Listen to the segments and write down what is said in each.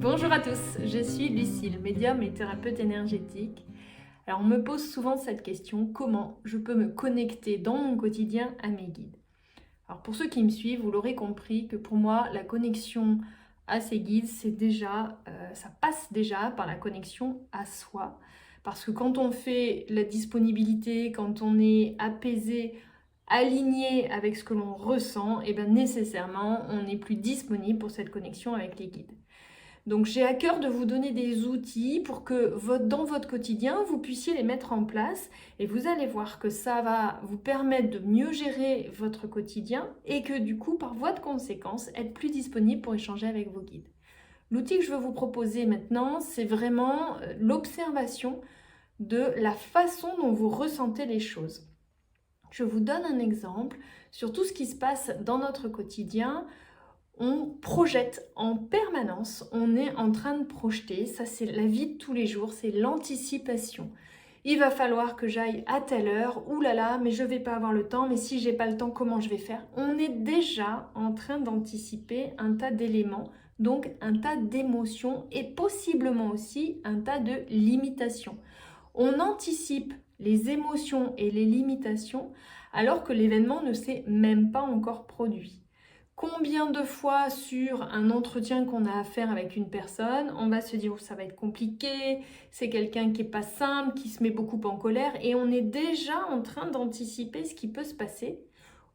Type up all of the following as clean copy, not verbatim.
Bonjour à tous, je suis Lucille, médium et thérapeute énergétique. Alors on me pose souvent cette question, comment je peux me connecter dans mon quotidien à mes guides? Alors pour ceux qui me suivent, vous l'aurez compris que pour moi, la connexion à ces guides, ça passe déjà par la connexion à soi. Parce que quand on fait la disponibilité, quand on est apaisé, aligné avec ce que l'on ressent, et bien nécessairement, on est plus disponible pour cette connexion avec les guides. Donc j'ai à cœur de vous donner des outils pour que dans votre quotidien, vous puissiez les mettre en place et vous allez voir que ça va vous permettre de mieux gérer votre quotidien et que du coup, par voie de conséquence, être plus disponible pour échanger avec vos guides. L'outil que je veux vous proposer maintenant, c'est vraiment l'observation de la façon dont vous ressentez les choses. Je vous donne un exemple sur tout ce qui se passe dans notre quotidien. On projette en permanence, on est en train de projeter, ça c'est la vie de tous les jours, c'est l'anticipation. Il va falloir que j'aille à telle heure, oulala, mais je vais pas avoir le temps, mais si j'ai pas le temps, comment je vais faire? On est déjà en train d'anticiper un tas d'éléments, donc un tas d'émotions et possiblement aussi un tas de limitations. On anticipe les émotions et les limitations alors que l'événement ne s'est même pas encore produit. Combien de fois sur un entretien qu'on a à faire avec une personne, on va se dire oh, ça va être compliqué, c'est quelqu'un qui n'est pas simple, qui se met beaucoup en colère et on est déjà en train d'anticiper ce qui peut se passer.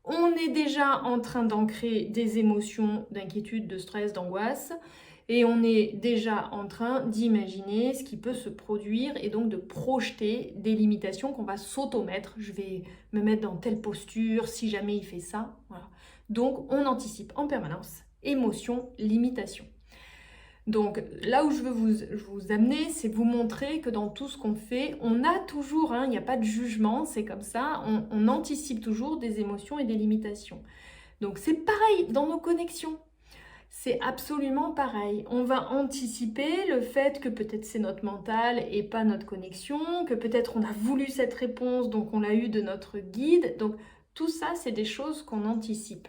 On est déjà en train d'ancrer des émotions d'inquiétude, de stress, d'angoisse et on est déjà en train d'imaginer ce qui peut se produire et donc de projeter des limitations qu'on va s'automettre. Je vais me mettre dans telle posture si jamais il fait ça. Voilà. Donc, on anticipe en permanence émotion, limitation. Donc, là où je veux vous amener, c'est vous montrer que dans tout ce qu'on fait, on a toujours, il n'y a pas de jugement, c'est comme ça, on anticipe toujours des émotions et des limitations. Donc, c'est pareil dans nos connexions. C'est absolument pareil. On va anticiper le fait que peut-être c'est notre mental et pas notre connexion, que peut-être on a voulu cette réponse, donc on l'a eu de notre guide. Donc, tout ça, c'est des choses qu'on anticipe.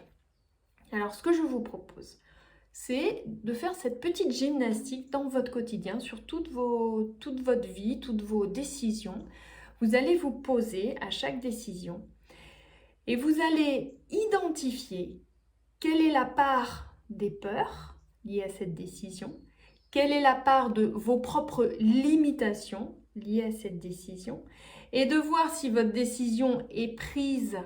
Alors, ce que je vous propose, c'est de faire cette petite gymnastique dans votre quotidien, sur toute votre vie, toutes vos décisions. Vous allez vous poser à chaque décision et vous allez identifier quelle est la part des peurs liées à cette décision, quelle est la part de vos propres limitations liées à cette décision, et de voir si votre décision est prise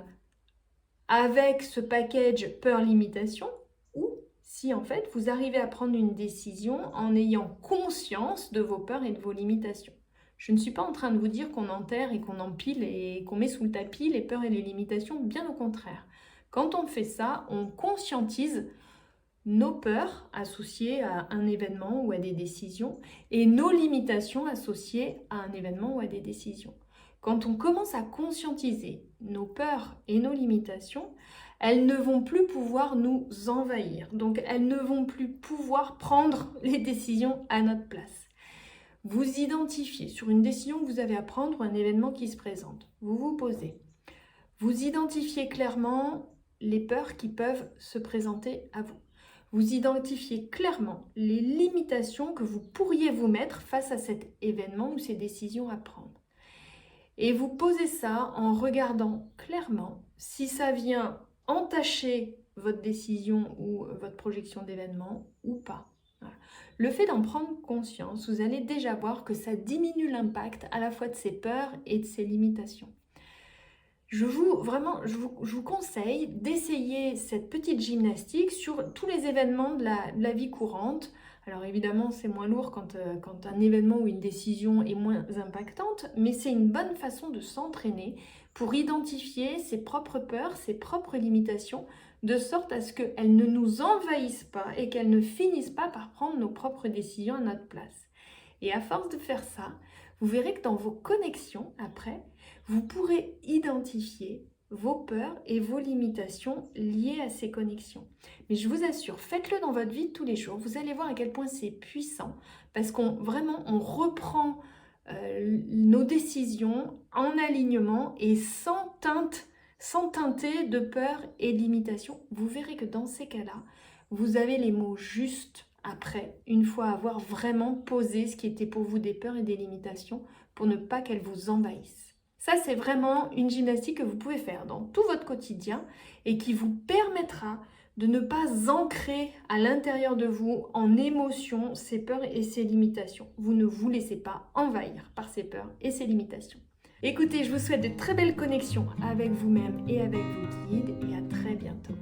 avec ce package peur-limitation ou si en fait vous arrivez à prendre une décision en ayant conscience de vos peurs et de vos limitations. Je ne suis pas en train de vous dire qu'on enterre et qu'on empile et qu'on met sous le tapis les peurs et les limitations, bien au contraire. Quand on fait ça, on conscientise nos peurs associées à un événement ou à des décisions et nos limitations associées à un événement ou à des décisions. Quand on commence à conscientiser nos peurs et nos limitations, elles ne vont plus pouvoir nous envahir. Donc elles ne vont plus pouvoir prendre les décisions à notre place. Vous identifiez sur une décision que vous avez à prendre ou un événement qui se présente. Vous vous posez. Vous identifiez clairement les peurs qui peuvent se présenter à vous. Vous identifiez clairement les limitations que vous pourriez vous mettre face à cet événement ou ces décisions à prendre. Et vous posez ça en regardant clairement si ça vient entacher votre décision ou votre projection d'événement ou pas. Voilà. Le fait d'en prendre conscience, vous allez déjà voir que ça diminue l'impact à la fois de ces peurs et de ces limitations. Je vous conseille d'essayer cette petite gymnastique sur tous les événements de la vie courante. Alors évidemment, c'est moins lourd quand un événement ou une décision est moins impactante, mais c'est une bonne façon de s'entraîner pour identifier ses propres peurs, ses propres limitations, de sorte à ce qu'elles ne nous envahissent pas et qu'elles ne finissent pas par prendre nos propres décisions à notre place. Et à force de faire ça, vous verrez que dans vos connexions, après, vous pourrez identifier vos peurs et vos limitations liées à ces connexions. Mais je vous assure, faites-le dans votre vie de tous les jours. Vous allez voir à quel point c'est puissant parce qu'on reprend nos décisions en alignement et sans teinter de peur et de limitation. Vous verrez que dans ces cas-là, vous avez les mots justes après, une fois avoir vraiment posé ce qui était pour vous des peurs et des limitations, pour ne pas qu'elles vous envahissent. Ça, c'est vraiment une gymnastique que vous pouvez faire dans tout votre quotidien et qui vous permettra de ne pas ancrer à l'intérieur de vous en émotion ces peurs et ces limitations. Vous ne vous laissez pas envahir par ces peurs et ces limitations. Écoutez, je vous souhaite de très belles connexions avec vous-même et avec vos guides et à très bientôt.